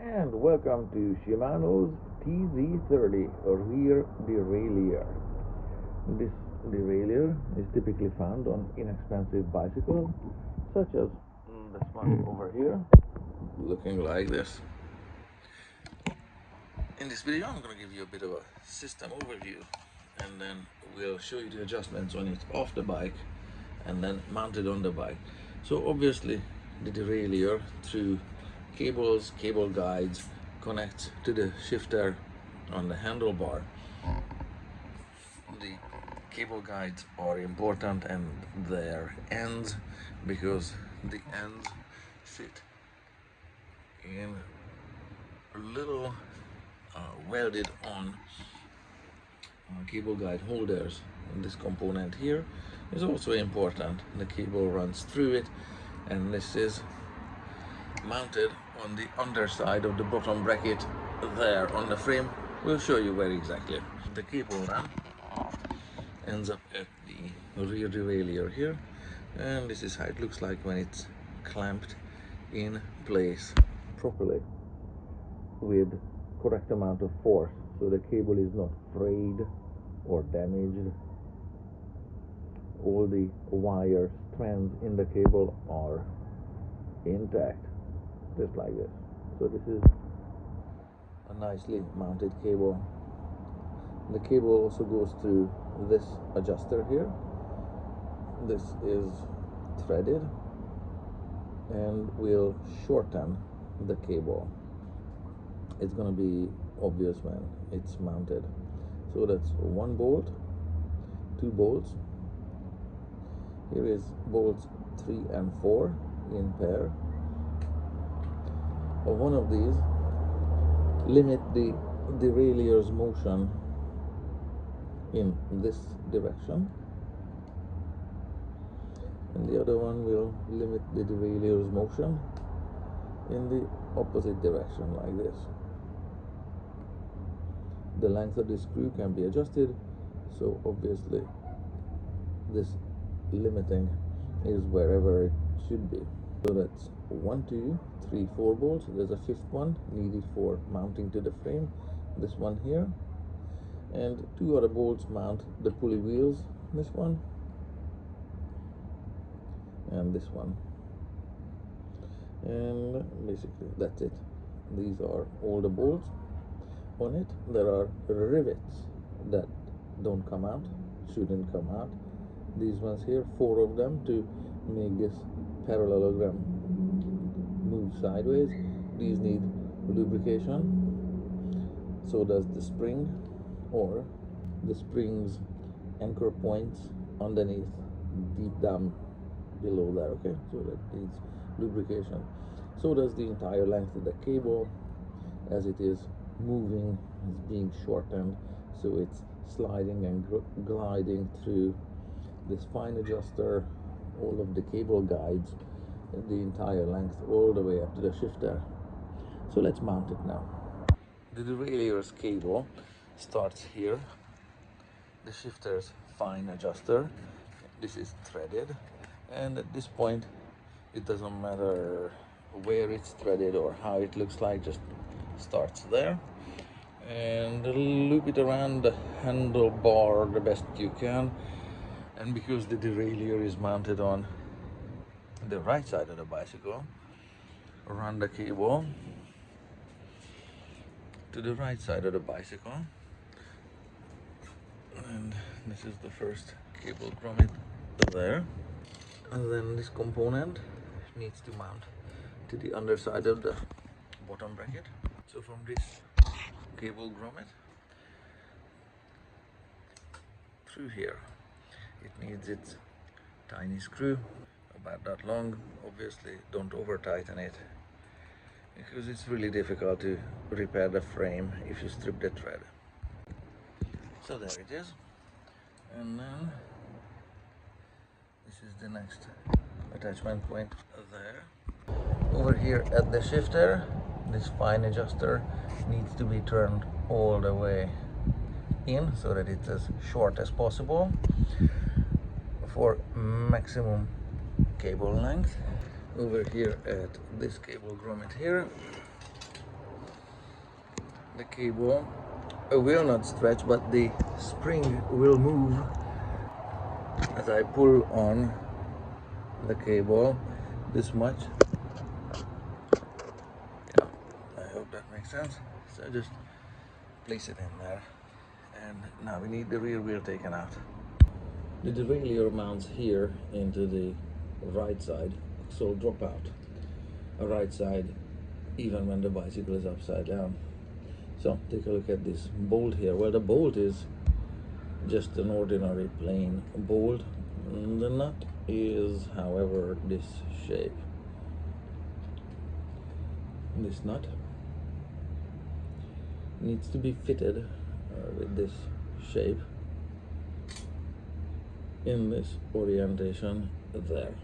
And welcome to Shimano's TZ30 rear derailleur. This derailleur is typically found on inexpensive bicycles such as this one over here, looking like this. In this video I'm going to give you a bit of a system overview, and then we'll show you the adjustments on it off the bike and then mounted on the bike. So obviously the derailleur, through cables, cable guides, connects to the shifter on the handlebar. The cable guides are important, and their ends, because the ends fit in little welded on cable guide holders. And this component here is also important. The cable runs through it, and this is mounted on the underside of the bottom bracket there on the frame. We'll show you where exactly. The cable run ends up at the rear derailleur here, and this is how it looks like when it's clamped in place properly with correct amount of force, so the cable is not frayed or damaged. All the wire strands in the cable are intact, just like this. So this is a nicely mounted cable. The cable also goes through this adjuster here. This is threaded and will shorten the cable. It's going to be obvious when it's mounted. So that's one bolt, two bolts. Here is bolts 3 and 4 in pair. One of these limit the derailleur's motion in this direction, and the other one will limit the derailleur's motion in the opposite direction, like this. The length of the screw can be adjusted, so obviously this limiting is wherever it should be. So that's 1, 2, 3, 4 bolts. There's a fifth one needed for mounting to the frame, this one here, and 2 other bolts mount the pulley wheels, this one and this one, and basically that's it. These are all the bolts on it. There are rivets that don't come out, shouldn't come out. These ones here, 4 of them, to make this parallelogram move sideways. These need lubrication. So does the spring, or the spring's anchor points underneath, deep down below there, okay? So that needs lubrication. So does the entire length of the cable, as it is moving, is being shortened, so it's sliding and gliding through this fine adjuster, all of the cable guides, the entire length all the way up to the shifter. So let's mount it now. The derailleur's cable starts here. The shifter's fine adjuster, this is threaded, and at this point it doesn't matter where it's threaded or how it looks like, just starts there, and loop it around the handlebar the best you can. And because the derailleur is mounted on the right side of the bicycle, run the cable to the right side of the bicycle, and this is the first cable grommet there, and then this component needs to mount to the underside of the bottom bracket. So from this cable grommet through here, it needs its tiny screw, about that long. Obviously don't over tighten it, because it's really difficult to repair the frame if you strip the thread. So there it is, and then this is the next attachment point there. Over here at the shifter, this fine adjuster needs to be turned all the way in so that it's as short as possible for maximum cable length. Over here at this cable grommet here, The cable will not stretch, but the spring will move as I pull on the cable this much. Yeah, I hope that makes sense. So just place it in there, and now we need the rear wheel taken out. The derailleur mounts here into the right side axle dropout, a right side even when the bicycle is upside down. So take a look at this bolt here. Well, the bolt is just an ordinary plain bolt. The nut is, however, this shape. This nut needs to be fitted with this shape in this orientation there.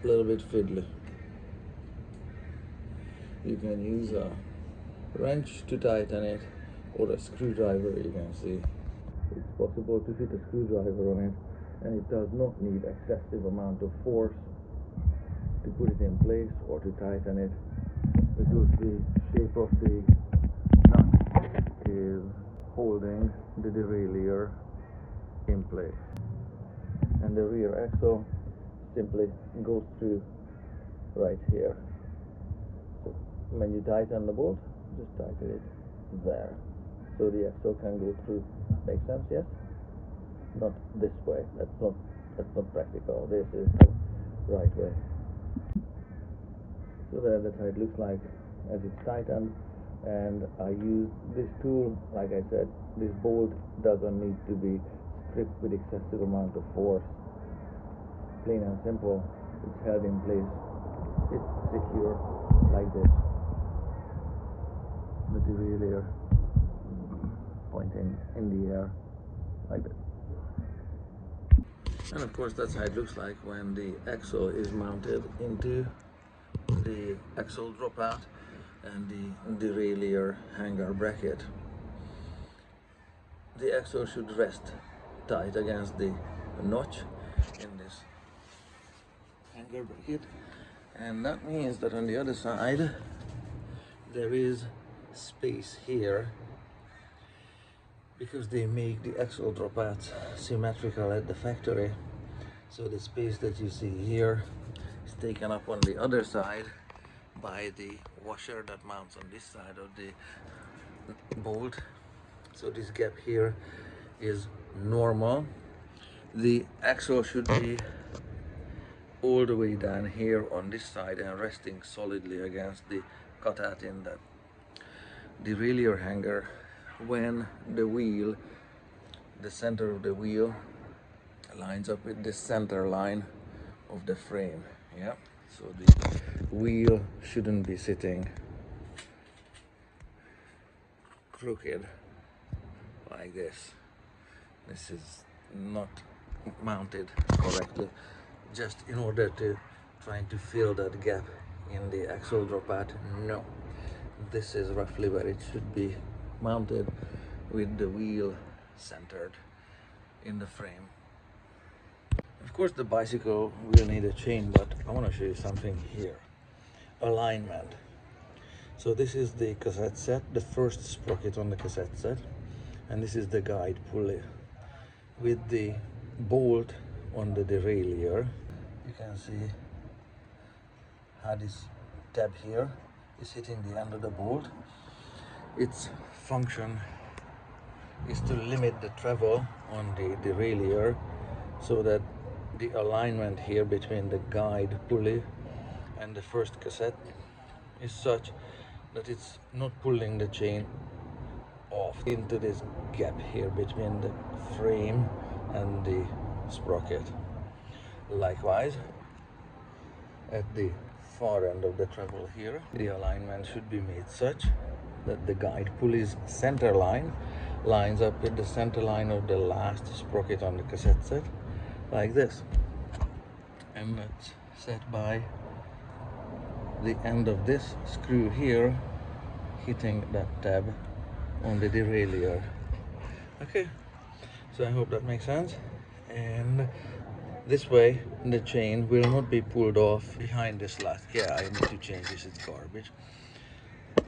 A little bit fiddly. You can use a wrench to tighten it, or a screwdriver. You can see it's possible to fit a screwdriver on it, and it does not need excessive amount of force to put it in place or to tighten it, because the shape of the nut is holding the derailleur in place, and the rear axle simply goes through right here. So when you tighten the bolt, just tighten it there, so the axle can go through. Make sense? Yes? Not this way. That's not practical. This is the right way. So that's how it looks like as it's tightened. And I use this tool. Like I said, this bolt doesn't need to be stripped with excessive amount of force. Plain and simple. It's held in place. It's secure like this. The derailleur pointing in the air like that. And of course that's how it looks like when the axle is mounted into the axle dropout and the derailleur hanger bracket. The axle should rest tight against the notch in this hanger bracket, and that means that on the other side there is space here, because they make the axle dropouts symmetrical at the factory. So the space that you see here is taken up on the other side by the washer that mounts on this side of the bolt. So this gap here is normal. The axle should be all the way down here on this side and resting solidly against the cutout in that derailleur hanger, when the wheel, the center of the wheel lines up with the center line of the frame. Yeah, so the wheel shouldn't be sitting crooked like this. This is not mounted correctly, just in order to trying to fill that gap in the axle dropout. No, this is roughly where it should be mounted, with the wheel centered in the frame. Of course the bicycle will need a chain, but I want to show you something here. Alignment. So this is the cassette set, the first sprocket on the cassette set, and this is the guide pulley with the bolt on the derailleur. You can see how this tab here is hitting the end of the bolt. Its function is to limit the travel on the derailleur, so that the alignment here between the guide pulley and the first cassette is such that it's not pulling the chain off into this gap here between the frame and the sprocket. Likewise, at the far end of the travel here, the alignment should be made such that the guide pulley's center line lines up with the center line of the last sprocket on the cassette set, like this. And that's set by the end of this screw here hitting that tab on the derailleur. Okay, so I hope that makes sense, and This way the chain will not be pulled off behind this slat. Yeah, I need to change this, it's garbage.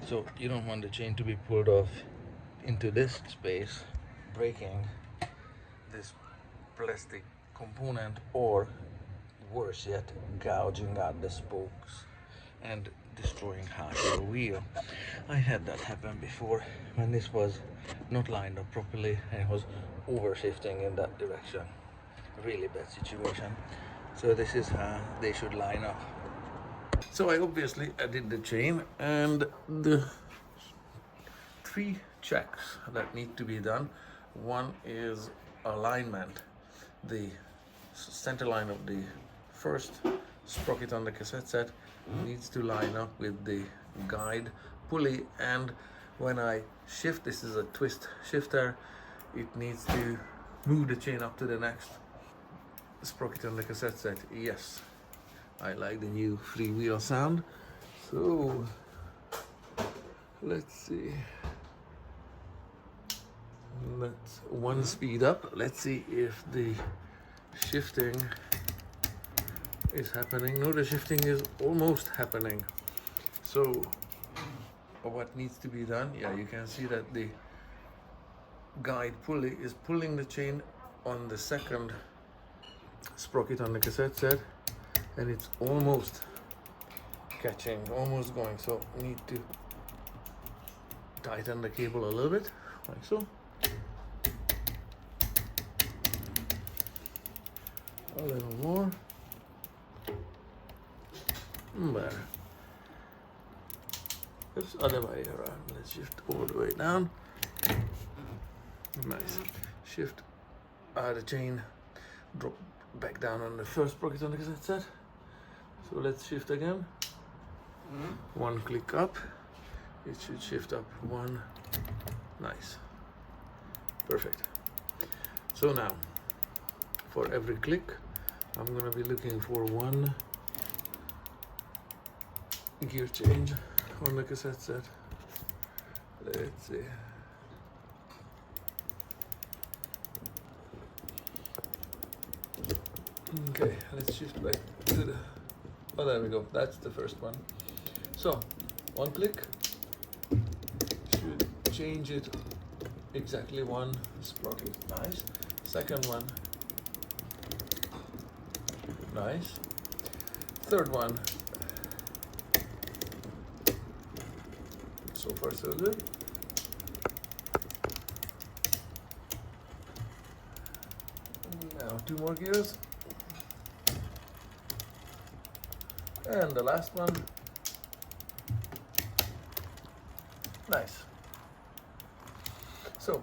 So you don't want the chain to be pulled off into this space, breaking this plastic component, or worse yet, gouging out the spokes and destroying half your wheel. I had that happen before when this was not lined up properly and it was overshifting in that direction. Really bad situation. So this is how they should line up. So I obviously did the chain, and the 3 checks that need to be done. One is alignment. The center line of the first sprocket on the cassette set needs to line up with the guide pulley, and when I shift, this is a twist shifter, it needs to move the chain up to the next sprocket on the cassette set. Yes, I like the new freewheel sound. So let's see, let's one speed up. Let's see if the shifting is happening. No, the shifting is almost happening. So what needs to be done? Yeah, you can see that the guide pulley is pulling the chain on the second sprocket on the cassette set, and it's almost catching, almost going. So need to tighten the cable a little bit, like so. A little more. There. Oops, other way around. Let's shift all the way down. Nice. Shift the chain, drop back down on the first sprocket on the cassette set. So let's shift again. One click up. It should shift up one. Nice. Perfect. So now, for every click, I'm gonna be looking for one gear change on the cassette set. Let's see. Okay, let's shift back to the, oh, there we go, that's the first one. So, one click should change it exactly one sprocket. Nice. Second one. Nice. Third one. So far so good. Now 2 more gears. And the last one. Nice. So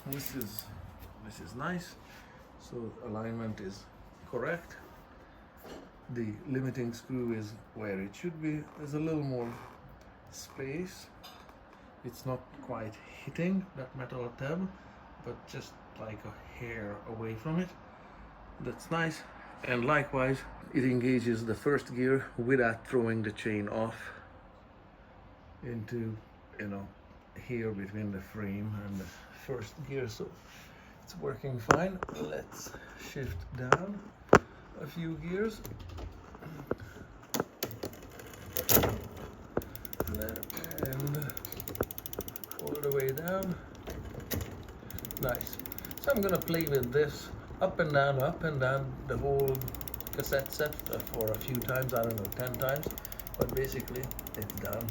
this is nice. So alignment is correct. The limiting screw is where it should be. There's a little more space. It's not quite hitting that metal tab, but just like a hair away from it. That's nice. And likewise, it engages the first gear without throwing the chain off into, you know, here between the frame and the first gear. So it's working fine. Let's shift down a few gears. And all the way down. Nice. So I'm gonna play with this up and down the whole cassette set for a few times, I don't know, 10 times, but basically it's done.